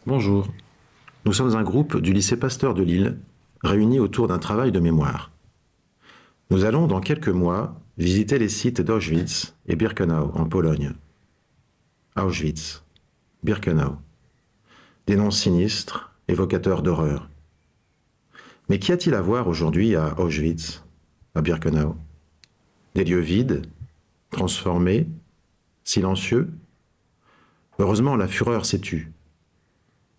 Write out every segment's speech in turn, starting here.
Bonjour, nous sommes un groupe du lycée Pasteur de Lille, réunis autour d'un travail de mémoire. Nous allons, dans quelques mois, visiter les sites d'Auschwitz et Birkenau, en Pologne. Auschwitz, Birkenau, des noms sinistres, évocateurs d'horreur. Mais qu'y a-t-il à voir aujourd'hui à Auschwitz, à Birkenau? Des lieux vides, transformés, silencieux? Heureusement, la fureur s'est tue.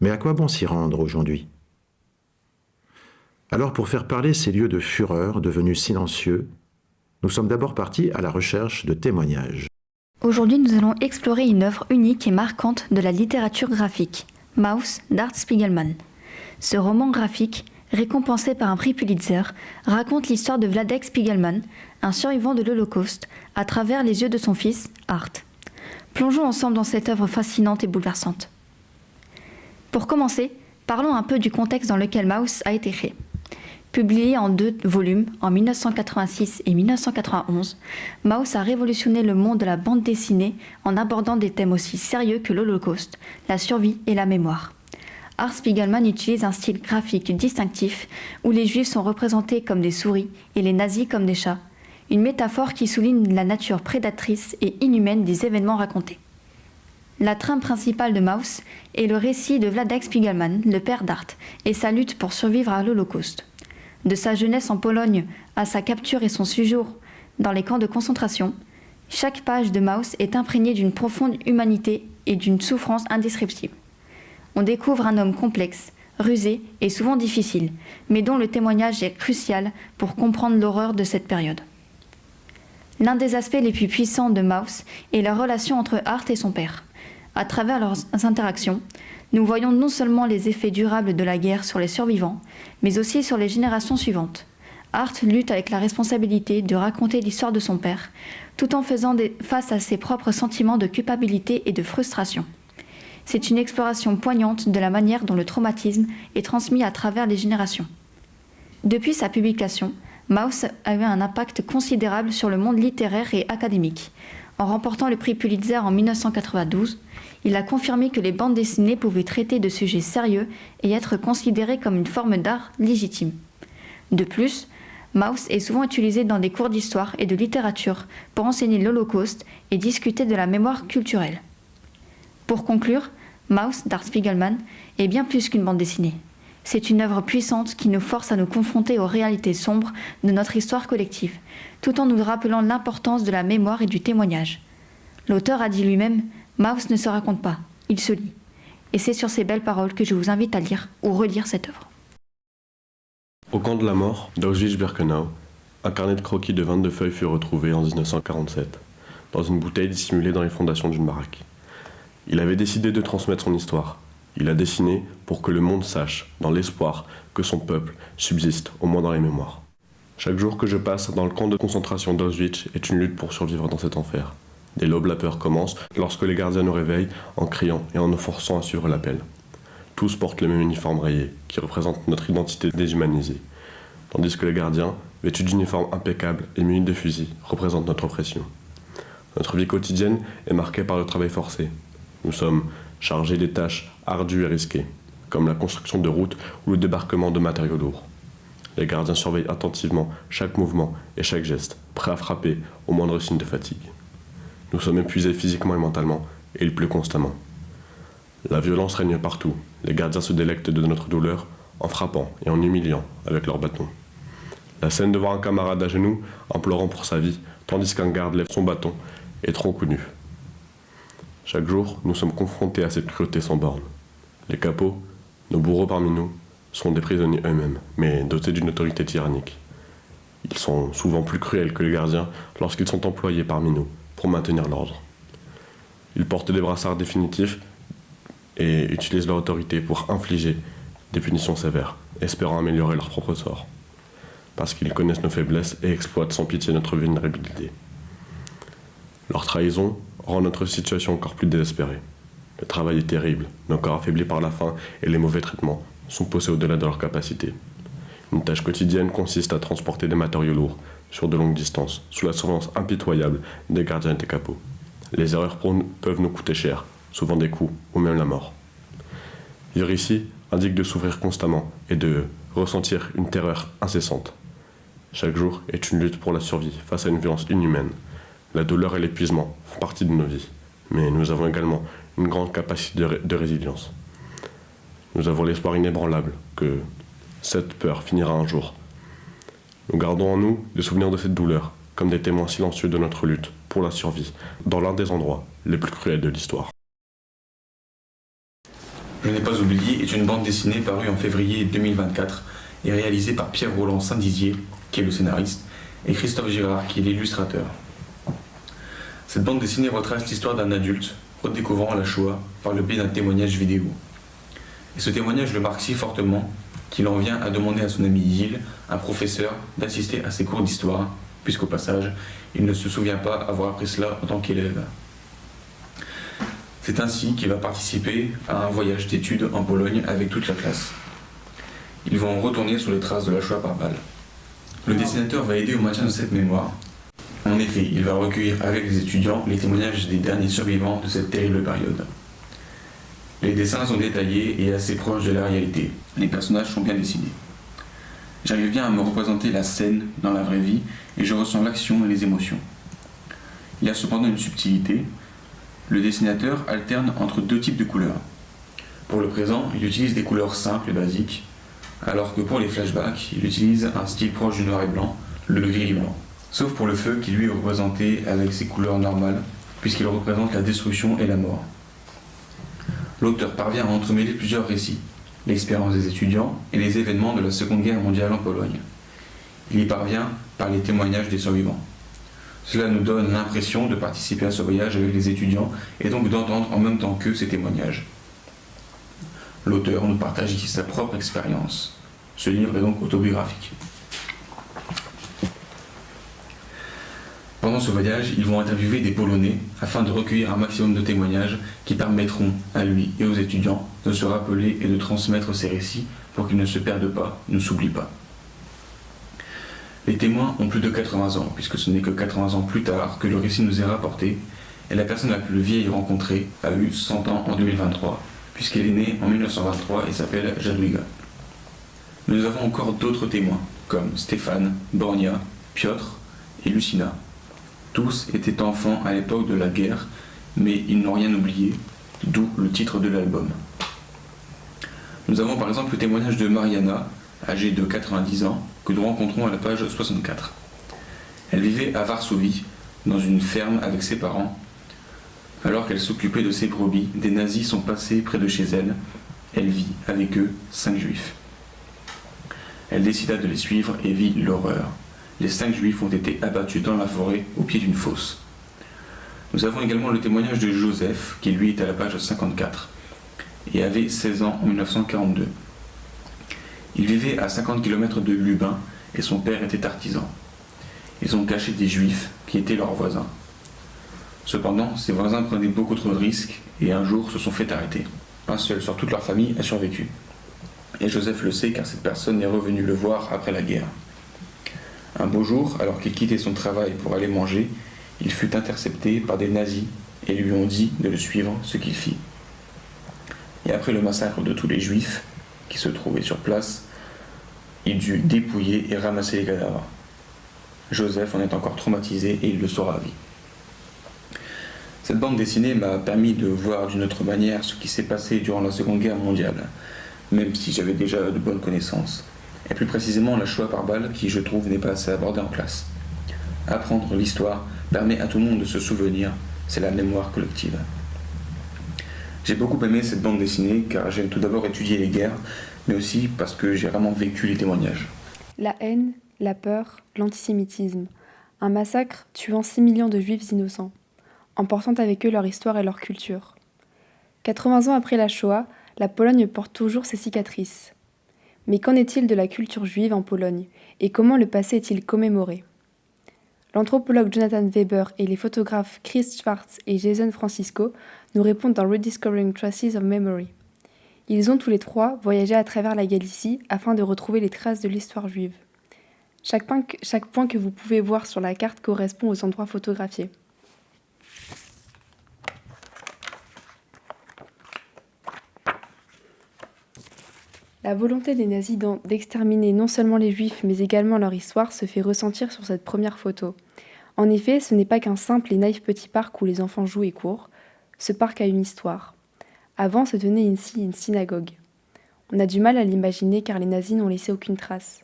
Mais à quoi bon s'y rendre aujourd'hui? Alors, pour faire parler ces lieux de fureur devenus silencieux, nous sommes d'abord partis à la recherche de témoignages. Aujourd'hui, nous allons explorer une œuvre unique et marquante de la littérature graphique, Maus d'Art Spiegelman. Ce roman graphique, récompensé par un prix Pulitzer, raconte l'histoire de Wladek Spiegelman, un survivant de l'Holocauste, à travers les yeux de son fils, Art. Plongeons ensemble dans cette œuvre fascinante et bouleversante. Pour commencer, parlons un peu du contexte dans lequel Maus a été créé. Publié en 2 volumes en 1986 et 1991, Maus a révolutionné le monde de la bande dessinée en abordant des thèmes aussi sérieux que l'Holocauste, la survie et la mémoire. Art Spiegelman utilise un style graphique distinctif où les juifs sont représentés comme des souris et les nazis comme des chats, une métaphore qui souligne la nature prédatrice et inhumaine des événements racontés. La trame principale de Maus est le récit de Wladek Spiegelman, le père d'Art, et sa lutte pour survivre à l'Holocauste. De sa jeunesse en Pologne à sa capture et son séjour dans les camps de concentration, chaque page de Maus est imprégnée d'une profonde humanité et d'une souffrance indescriptible. On découvre un homme complexe, rusé et souvent difficile, mais dont le témoignage est crucial pour comprendre l'horreur de cette période. L'un des aspects les plus puissants de Maus est la relation entre Art et son père. À travers leurs interactions, nous voyons non seulement les effets durables de la guerre sur les survivants, mais aussi sur les générations suivantes. Art lutte avec la responsabilité de raconter l'histoire de son père, tout en faisant face à ses propres sentiments de culpabilité et de frustration. C'est une exploration poignante de la manière dont le traumatisme est transmis à travers les générations. Depuis sa publication, Maus a eu un impact considérable sur le monde littéraire et académique. En remportant le prix Pulitzer en 1992, il a confirmé que les bandes dessinées pouvaient traiter de sujets sérieux et être considérées comme une forme d'art légitime. De plus, Maus est souvent utilisé dans des cours d'histoire et de littérature pour enseigner l'Holocauste et discuter de la mémoire culturelle. Pour conclure, Maus d'Art Spiegelman est bien plus qu'une bande dessinée. C'est une œuvre puissante qui nous force à nous confronter aux réalités sombres de notre histoire collective, tout en nous rappelant l'importance de la mémoire et du témoignage. L'auteur a dit lui-même « Maus ne se raconte pas, il se lit ». Et c'est sur ces belles paroles que je vous invite à lire ou relire cette œuvre. Au camp de la mort d'Auschwitz-Birkenau, un carnet de croquis de 22 feuilles fut retrouvé en 1947, dans une bouteille dissimulée dans les fondations d'une baraque. Il avait décidé de transmettre son histoire. Il a dessiné pour que le monde sache, dans l'espoir que son peuple subsiste, au moins dans les mémoires. Chaque jour que je passe dans le camp de concentration d'Auschwitz est une lutte pour survivre dans cet enfer. Dès l'aube, la peur commence, lorsque les gardiens nous réveillent en criant et en nous forçant à suivre l'appel. Tous portent le même uniforme rayé, qui représente notre identité déshumanisée, tandis que les gardiens, vêtus d'uniformes impeccables et munis de fusils, représentent notre oppression. Notre vie quotidienne est marquée par le travail forcé. Nous sommes chargés des tâches ardues et risquées, comme la construction de routes ou le débarquement de matériaux lourds. Les gardiens surveillent attentivement chaque mouvement et chaque geste, prêts à frapper au moindre signe de fatigue. Nous sommes épuisés physiquement et mentalement, et il pleut constamment. La violence règne partout. Les gardiens se délectent de notre douleur en frappant et en humiliant avec leurs bâtons. La scène de voir un camarade à genoux, implorant pour sa vie, tandis qu'un garde lève son bâton, est trop connue. Chaque jour, nous sommes confrontés à cette cruauté sans borne. Les capots, nos bourreaux parmi nous, sont des prisonniers eux-mêmes, mais dotés d'une autorité tyrannique. Ils sont souvent plus cruels que les gardiens lorsqu'ils sont employés parmi nous pour maintenir l'ordre. Ils portent des brassards définitifs et utilisent leur autorité pour infliger des punitions sévères, espérant améliorer leur propre sort, parce qu'ils connaissent nos faiblesses et exploitent sans pitié notre vulnérabilité. Leur trahison rend notre situation encore plus désespérée. Le travail est terrible, nos corps affaiblis par la faim et les mauvais traitements sont poussés au-delà de leurs capacités. Une tâche quotidienne consiste à transporter des matériaux lourds sur de longues distances, sous la surveillance impitoyable des gardiens et des capots. Les erreurs peuvent nous coûter cher, souvent des coups ou même la mort. Vivre ici indique de s'ouvrir constamment et de ressentir une terreur incessante. Chaque jour est une lutte pour la survie face à une violence inhumaine. La douleur et l'épuisement font partie de nos vies, mais nous avons également une grande capacité de résilience. Nous avons l'espoir inébranlable que cette peur finira un jour. Nous gardons en nous des souvenirs de cette douleur, comme des témoins silencieux de notre lutte pour la survie, dans l'un des endroits les plus cruels de l'histoire. Je n'ai pas oublié est une bande dessinée parue en février 2024 et réalisée par Pierre-Roland Saint-Dizier, qui est le scénariste, et Christophe Girard, qui est l'illustrateur. Cette bande dessinée retrace l'histoire d'un adulte redécouvrant la Shoah par le biais d'un témoignage vidéo. Et ce témoignage le marque si fortement qu'il en vient à demander à son ami Yil, un professeur, d'assister à ses cours d'histoire, puisqu'au passage, il ne se souvient pas avoir appris cela en tant qu'élève. C'est ainsi qu'il va participer à un voyage d'études en Pologne avec toute la classe. Ils vont retourner sur les traces de la Shoah par balle. Le dessinateur va aider au maintien de cette mémoire. En effet, il va recueillir avec les étudiants les témoignages des derniers survivants de cette terrible période. Les dessins sont détaillés et assez proches de la réalité. Les personnages sont bien dessinés. J'arrive bien à me représenter la scène dans la vraie vie et je ressens l'action et les émotions. Il y a cependant une subtilité. Le dessinateur alterne entre deux types de couleurs. Pour le présent, il utilise des couleurs simples et basiques, alors que pour les flashbacks, il utilise un style proche du noir et blanc, le gris et blanc. Sauf pour le feu qui lui est représenté avec ses couleurs normales, puisqu'il représente la destruction et la mort. L'auteur parvient à entremêler plusieurs récits, l'expérience des étudiants et les événements de la Seconde Guerre mondiale en Pologne. Il y parvient par les témoignages des survivants. Cela nous donne l'impression de participer à ce voyage avec les étudiants et donc d'entendre en même temps qu'eux ces témoignages. L'auteur nous partage ici sa propre expérience. Ce livre est donc autobiographique. Pendant ce voyage, ils vont interviewer des Polonais afin de recueillir un maximum de témoignages qui permettront à lui et aux étudiants de se rappeler et de transmettre ces récits pour qu'ils ne se perdent pas, ne s'oublient pas. Les témoins ont plus de 80 ans, puisque ce n'est que 80 ans plus tard que le récit nous est rapporté, et la personne la plus vieille rencontrée a eu 100 ans en 2023, puisqu'elle est née en 1923 et s'appelle Jadwiga. Nous avons encore d'autres témoins, comme Stéphane, Bornia, Piotr et Lucina. Tous étaient enfants à l'époque de la guerre, mais ils n'ont rien oublié, d'où le titre de l'album. Nous avons par exemple le témoignage de Mariana, âgée de 90 ans, que nous rencontrons à la page 64. Elle vivait à Varsovie, dans une ferme avec ses parents. Alors qu'elle s'occupait de ses brebis, des nazis sont passés près de chez elle. Elle vit avec eux 5 juifs. Elle décida de les suivre et vit l'horreur. Les 5 juifs ont été abattus dans la forêt au pied d'une fosse. Nous avons également le témoignage de Joseph, qui lui est à la page 54, et avait 16 ans en 1942. Il vivait à 50 km de Lubin et son père était artisan. Ils ont caché des juifs qui étaient leurs voisins. Cependant, ces voisins prenaient beaucoup trop de risques et un jour se sont fait arrêter. Un seul sur toute leur famille a survécu. Et Joseph le sait car cette personne est revenue le voir après la guerre. Un beau jour, alors qu'il quittait son travail pour aller manger, il fut intercepté par des nazis et lui ont dit de le suivre, ce qu'il fit. Et après le massacre de tous les juifs qui se trouvaient sur place, il dut dépouiller et ramasser les cadavres. Joseph en est encore traumatisé et il le saura à vie. Cette bande dessinée m'a permis de voir d'une autre manière ce qui s'est passé durant la Seconde Guerre mondiale, même si j'avais déjà de bonnes connaissances, et plus précisément la Shoah par balle qui, je trouve, n'est pas assez abordée en classe. Apprendre l'histoire permet à tout le monde de se souvenir, c'est la mémoire collective. J'ai beaucoup aimé cette bande dessinée car j'aime tout d'abord étudier les guerres, mais aussi parce que j'ai vraiment vécu les témoignages. La haine, la peur, l'antisémitisme. Un massacre tuant 6 millions de juifs innocents, emportant avec eux leur histoire et leur culture. 80 ans après la Shoah, la Pologne porte toujours ses cicatrices. Mais qu'en est-il de la culture juive en Pologne et comment le passé est-il commémoré ? L'anthropologue Jonathan Weber et les photographes Chris Schwartz et Jason Francisco nous répondent dans Rediscovering Traces of Memory. Ils ont tous les trois voyagé à travers la Galicie afin de retrouver les traces de l'histoire juive. Chaque point que vous pouvez voir sur la carte correspond aux endroits photographiés. La volonté des nazis d'exterminer non seulement les juifs mais également leur histoire se fait ressentir sur cette première photo. En effet, ce n'est pas qu'un simple et naïf petit parc où les enfants jouent et courent. Ce parc a une histoire. Avant se tenait ici une synagogue. On a du mal à l'imaginer car les nazis n'ont laissé aucune trace.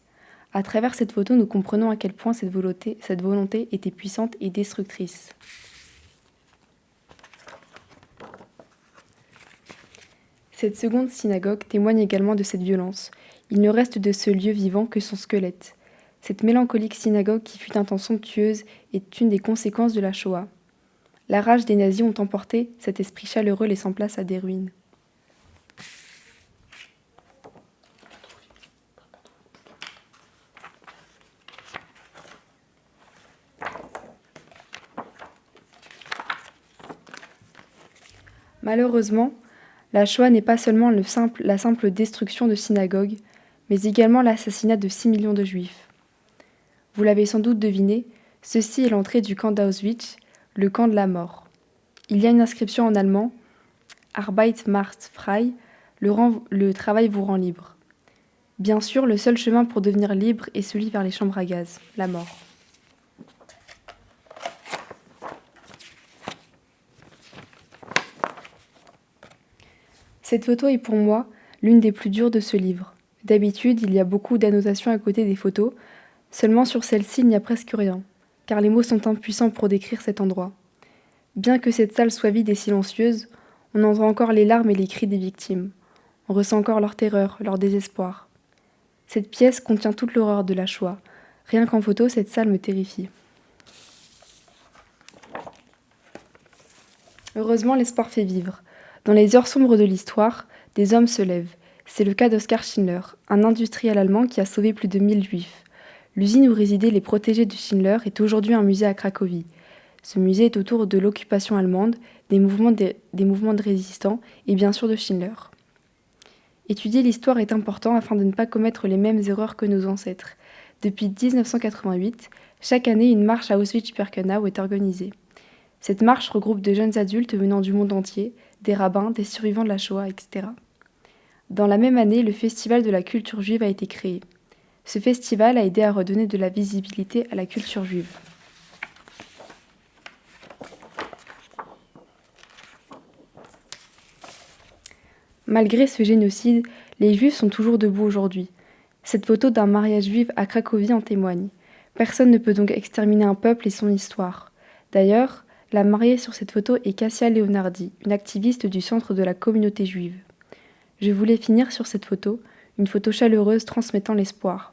À travers cette photo, nous comprenons à quel point cette volonté était puissante et destructrice. Cette seconde synagogue témoigne également de cette violence. Il ne reste de ce lieu vivant que son squelette. Cette mélancolique synagogue qui fut un temps somptueuse est une des conséquences de la Shoah. La rage des nazis ont emporté cet esprit chaleureux laissant place à des ruines. Malheureusement, la Shoah n'est pas seulement la simple destruction de synagogues, mais également l'assassinat de 6 millions de juifs. Vous l'avez sans doute deviné, ceci est l'entrée du camp d'Auschwitz, le camp de la mort. Il y a une inscription en allemand, Arbeit macht frei, le travail vous rend libre. Bien sûr, le seul chemin pour devenir libre est celui vers les chambres à gaz, la mort. Cette photo est pour moi l'une des plus dures de ce livre. D'habitude, il y a beaucoup d'annotations à côté des photos, seulement sur celle-ci, il n'y a presque rien, car les mots sont impuissants pour décrire cet endroit. Bien que cette salle soit vide et silencieuse, on entend encore les larmes et les cris des victimes. On ressent encore leur terreur, leur désespoir. Cette pièce contient toute l'horreur de la Shoah. Rien qu'en photo, cette salle me terrifie. Heureusement, l'espoir fait vivre. Dans les heures sombres de l'histoire, des hommes se lèvent. C'est le cas d'Oskar Schindler, un industriel allemand qui a sauvé plus de 1000 juifs. L'usine où résidaient les protégés de Schindler est aujourd'hui un musée à Cracovie. Ce musée est autour de l'occupation allemande, des mouvements de résistants et bien sûr de Schindler. Étudier l'histoire est important afin de ne pas commettre les mêmes erreurs que nos ancêtres. Depuis 1988, chaque année, une marche à Auschwitz-Birkenau est organisée. Cette marche regroupe de jeunes adultes venant du monde entier, des rabbins, des survivants de la Shoah, etc. Dans la même année, le Festival de la culture juive a été créé. Ce festival a aidé à redonner de la visibilité à la culture juive. Malgré ce génocide, les Juifs sont toujours debout aujourd'hui. Cette photo d'un mariage juif à Cracovie en témoigne. Personne ne peut donc exterminer un peuple et son histoire. D'ailleurs, la mariée sur cette photo est Cassia Leonardi, une activiste du centre de la communauté juive. Je voulais finir sur cette photo, une photo chaleureuse transmettant l'espoir.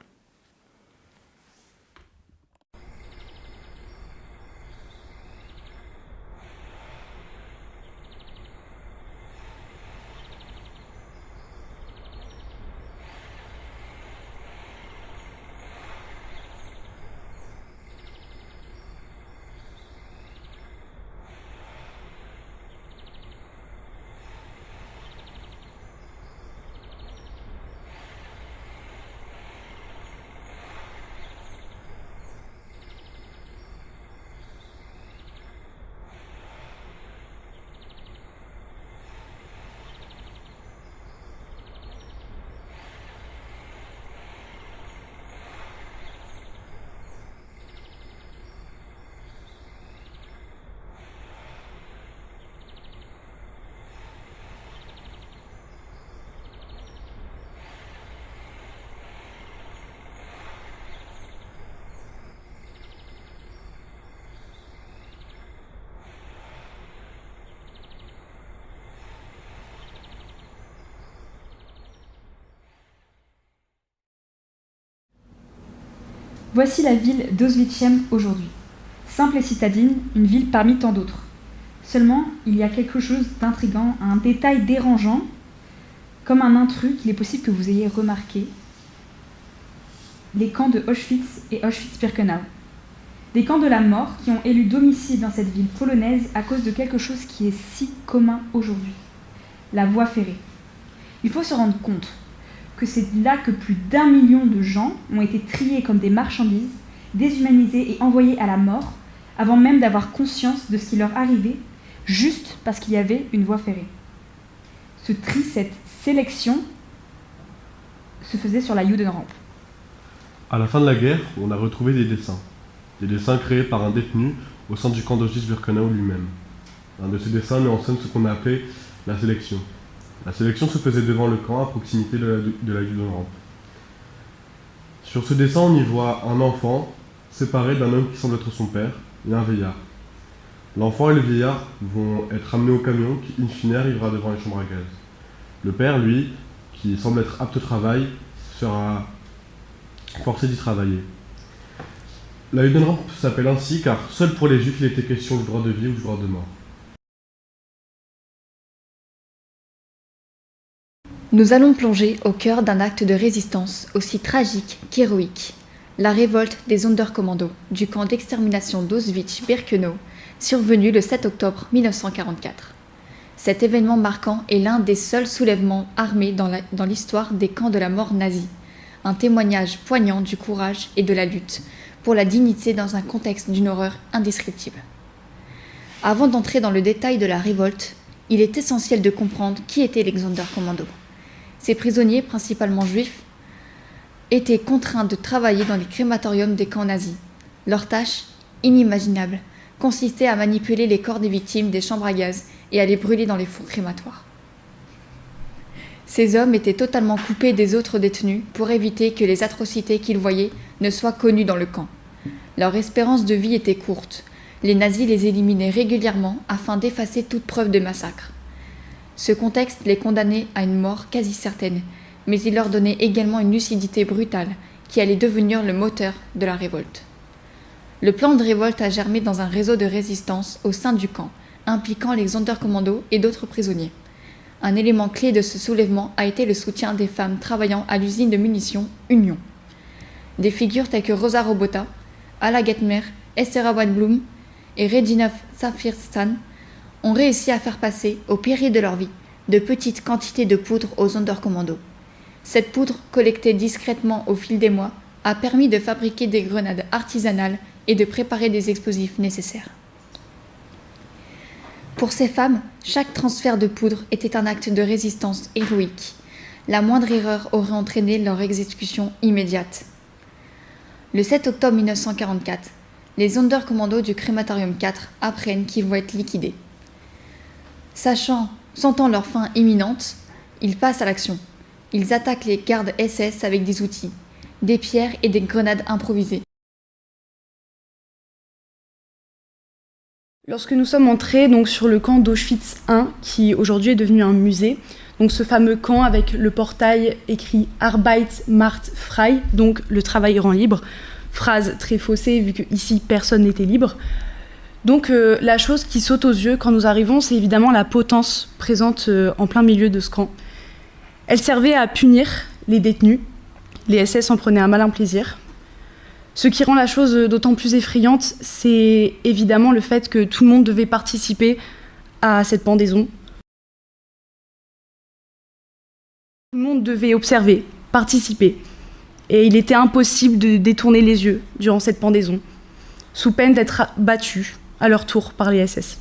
Voici la ville d'Auschwitz aujourd'hui. Simple et citadine, une ville parmi tant d'autres. Seulement, il y a quelque chose d'intriguant, un détail dérangeant, comme un intrus qu'il est possible que vous ayez remarqué. Les camps de Auschwitz et Auschwitz-Birkenau. Des camps de la mort qui ont élu domicile dans cette ville polonaise à cause de quelque chose qui est si commun aujourd'hui. La voie ferrée. Il faut se rendre compte que c'est là que plus d'1 million de gens ont été triés comme des marchandises, déshumanisés et envoyés à la mort, avant même d'avoir conscience de ce qui leur arrivait, juste parce qu'il y avait une voie ferrée. Ce tri, cette sélection, se faisait sur la Judenrampe. À la fin de la guerre, on a retrouvé des dessins créés par un détenu au sein du camp d'Auschwitz-Birkenau lui-même. Un de ces dessins met en scène ce qu'on a appelé la sélection. La sélection se faisait devant le camp, à proximité de la Judenrampe. Sur ce dessin, on y voit un enfant séparé d'un homme qui semble être son père et un vieillard. L'enfant et le vieillard vont être amenés au camion qui, in fine, arrivera devant les chambres à gaz. Le père, lui, qui semble être apte au travail, sera forcé d'y travailler. La Judenrampe s'appelle ainsi car seul pour les Juifs il était question du droit de vie ou du droit de mort. Nous allons plonger au cœur d'un acte de résistance aussi tragique qu'héroïque. La révolte des Sonderkommando du camp d'extermination d'Auschwitz-Birkenau, survenu le 7 octobre 1944. Cet événement marquant est l'un des seuls soulèvements armés dans l'histoire des camps de la mort nazie. Un témoignage poignant du courage et de la lutte pour la dignité dans un contexte d'une horreur indescriptible. Avant d'entrer dans le détail de la révolte, il est essentiel de comprendre qui étaient les Sonderkommando. Ces prisonniers, principalement juifs, étaient contraints de travailler dans les crématoriums des camps nazis. Leur tâche, inimaginable, consistait à manipuler les corps des victimes des chambres à gaz et à les brûler dans les fours crématoires. Ces hommes étaient totalement coupés des autres détenus pour éviter que les atrocités qu'ils voyaient ne soient connues dans le camp. Leur espérance de vie était courte. Les nazis les éliminaient régulièrement afin d'effacer toute preuve de massacre. Ce contexte les condamnait à une mort quasi certaine, mais il leur donnait également une lucidité brutale qui allait devenir le moteur de la révolte. Le plan de révolte a germé dans un réseau de résistance au sein du camp, impliquant les Sonderkommando et d'autres prisonniers. Un élément clé de ce soulèvement a été le soutien des femmes travaillant à l'usine de munitions Union. Des figures telles que Rosa Robota, Alla Getmer, Esther Weinblum et Regina Safirstan ont réussi à faire passer, au péril de leur vie, de petites quantités de poudre aux Sonderkommando. Cette poudre, collectée discrètement au fil des mois, a permis de fabriquer des grenades artisanales et de préparer des explosifs nécessaires. Pour ces femmes, chaque transfert de poudre était un acte de résistance héroïque. La moindre erreur aurait entraîné leur exécution immédiate. Le 7 octobre 1944, les Sonderkommando du crématorium 4 apprennent qu'ils vont être liquidés. Sentant leur fin imminente, ils passent à l'action. Ils attaquent les gardes SS avec des outils, des pierres et des grenades improvisées. Lorsque nous sommes entrés donc, sur le camp d'Auschwitz I, qui aujourd'hui est devenu un musée, donc ce fameux camp avec le portail écrit Arbeit macht frei, donc le travail rend libre, phrase très faussée vu qu'ici personne n'était libre. Donc la chose qui saute aux yeux quand nous arrivons, c'est évidemment la potence présente en plein milieu de ce camp. Elle servait à punir les détenus, les SS en prenaient un malin plaisir. Ce qui rend la chose d'autant plus effrayante, c'est évidemment le fait que tout le monde devait participer à cette pendaison. Tout le monde devait observer, participer. Et il était impossible de détourner les yeux durant cette pendaison, sous peine d'être battus à leur tour par les SS.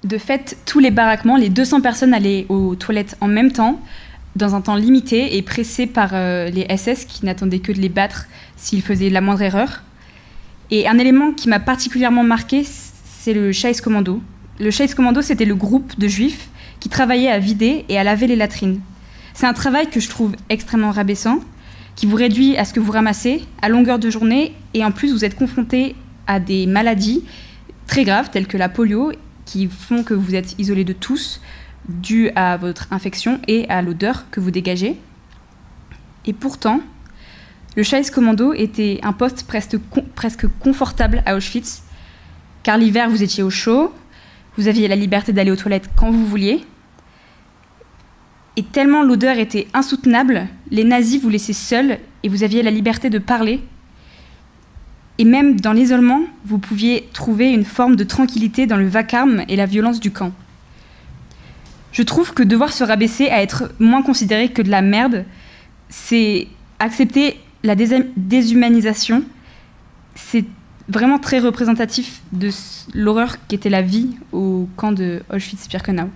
De fait, tous les baraquements, les 200 personnes allaient aux toilettes en même temps, dans un temps limité et pressés par les SS qui n'attendaient que de les battre s'ils faisaient la moindre erreur. Et un élément qui m'a particulièrement marqué, c'est le Scheißkommando. Le Scheißkommando, c'était le groupe de juifs qui travaillaient à vider et à laver les latrines. C'est un travail que je trouve extrêmement rabaissant, qui vous réduit à ce que vous ramassez à longueur de journée, et en plus vous êtes confronté à des maladies très graves telles que la polio, qui font que vous êtes isolé de tous, dû à votre infection et à l'odeur que vous dégagez. Et pourtant, le Scheißkommando était un poste presque confortable à Auschwitz, car l'hiver vous étiez au chaud, vous aviez la liberté d'aller aux toilettes quand vous vouliez, et tellement l'odeur était insoutenable, les nazis vous laissaient seuls et vous aviez la liberté de parler. Et même dans l'isolement, vous pouviez trouver une forme de tranquillité dans le vacarme et la violence du camp. Je trouve que devoir se rabaisser à être moins considéré que de la merde, c'est accepter la déshumanisation. C'est vraiment très représentatif de l'horreur qu'était la vie au camp de Auschwitz-Birkenau.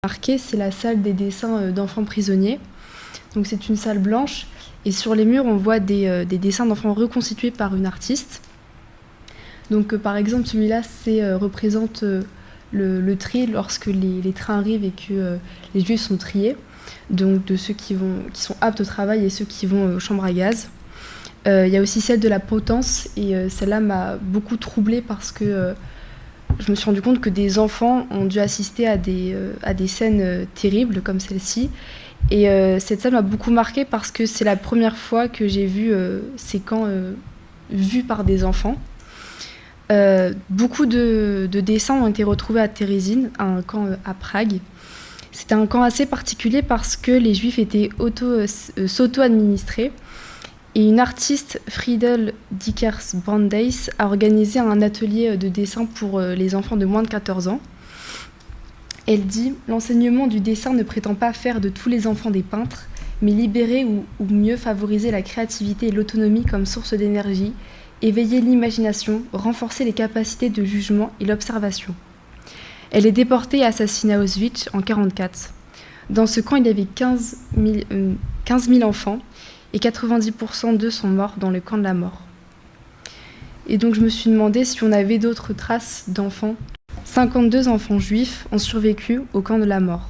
marqué, c'est la salle des dessins d'enfants prisonniers. Donc c'est une salle blanche et sur les murs on voit des dessins d'enfants reconstitués par une artiste. Donc par exemple celui-là représente le tri lorsque les trains arrivent et que les juifs sont triés, donc de ceux qui sont aptes au travail et ceux qui vont aux chambres à gaz. Il y a aussi celle de la potence et celle-là m'a beaucoup troublée parce que je me suis rendu compte que des enfants ont dû assister à des scènes terribles comme celle-ci. Et cette scène m'a beaucoup marquée parce que c'est la première fois que j'ai vu ces camps vus par des enfants. Beaucoup de dessins ont été retrouvés à Terezín, un camp à Prague. C'était un camp assez particulier parce que les juifs étaient s'auto-administrés. Et une artiste, Friedel Dickers-Brandeis, a organisé un atelier de dessin pour les enfants de moins de 14 ans. Elle dit « L'enseignement du dessin ne prétend pas faire de tous les enfants des peintres, mais libérer ou mieux favoriser la créativité et l'autonomie comme source d'énergie, éveiller l'imagination, renforcer les capacités de jugement et l'observation. » Elle est déportée et assassinée à Auschwitz en 1944. Dans ce camp, il y avait 15 000 enfants et 90% d'eux sont morts dans le camp de la mort. Et donc je me suis demandé si on avait d'autres traces d'enfants. 52 enfants juifs ont survécu au camp de la mort.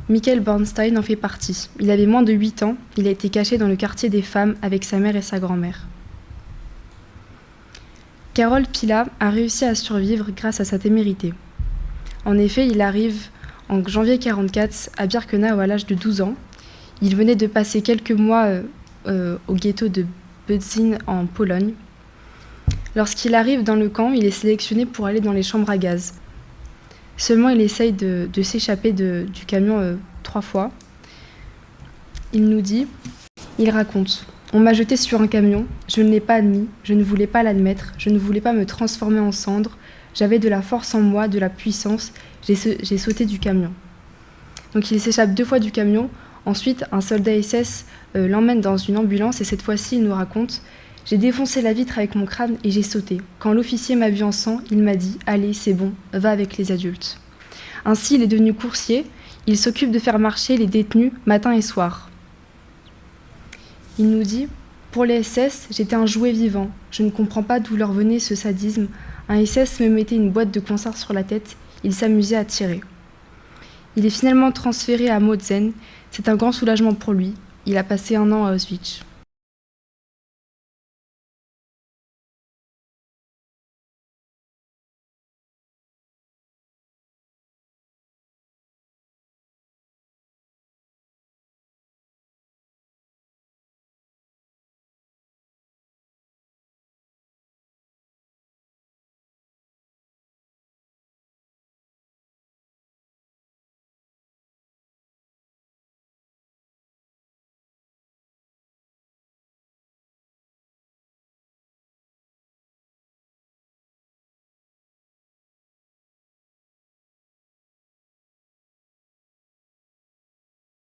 Michael Bernstein en fait partie. Il avait moins de 8 ans, il a été caché dans le quartier des femmes avec sa mère et sa grand-mère. Karol Pila a réussi à survivre grâce à sa témérité. En effet, il arrive en janvier 1944 à Birkenau à l'âge de 12 ans. Il venait de passer quelques mois au ghetto de Budzin en Pologne. Lorsqu'il arrive dans le camp, il est sélectionné pour aller dans les chambres à gaz. Seulement, il essaye de s'échapper du camion 3 fois. Il raconte « On m'a jeté sur un camion, je ne l'ai pas admis, je ne voulais pas l'admettre, je ne voulais pas me transformer en cendre, j'avais de la force en moi, de la puissance, j'ai sauté du camion. » Donc il s'échappe 2 fois du camion. Ensuite, un soldat SS l'emmène dans une ambulance et cette fois-ci, il nous raconte « J'ai défoncé la vitre avec mon crâne et j'ai sauté. Quand l'officier m'a vu en sang, il m'a dit « Allez, c'est bon, va avec les adultes. » Ainsi, il est devenu coursier. Il s'occupe de faire marcher les détenus matin et soir. Il nous dit « Pour les SS, j'étais un jouet vivant. Je ne comprends pas d'où leur venait ce sadisme. Un SS me mettait une boîte de conserve sur la tête. Il s'amusait à tirer. » Il est finalement transféré à Mauthausen. C'est un grand soulagement pour lui. Il a passé 1 an à Auschwitz.